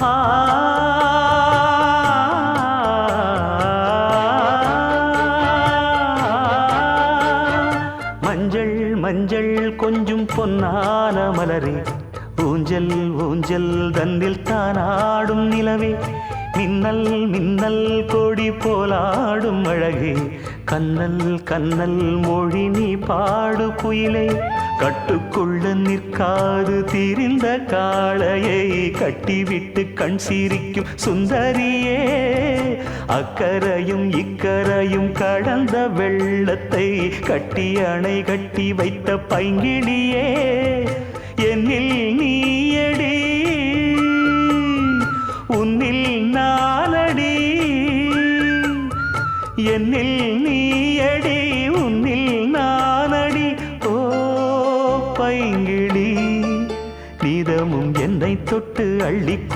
ஆ மஞ்சள் மஞ்சள் கொஞ்சம் பொன்னான மலரே, ஊஞ்சல் ஊஞ்சல் தன்னில் தானாடும் நிலவே, மின்னல் மின்னல் கொடி போலாடும் அழகே, கண்ணல் கண்ணல் மொழி நீ பாடு குயிலே, கட்டுக்குள்ள நிற்காது திரிந்த காளையை கட்டிவிட்டு கண் சிரிக்கும் சுந்தரியே, அக்கரையும் இக்கரையும் கடந்த வெள்ளத்தை கட்டி அணை கட்டி வைத்த பைங்கிளியே, என்னில் நீயடி உன்னில் நானடி, என்னில் நீயடி உன்னில் நானடி. ஓ பைங்கிளி, நீதமும் என்னை தொட்டு அள்ளி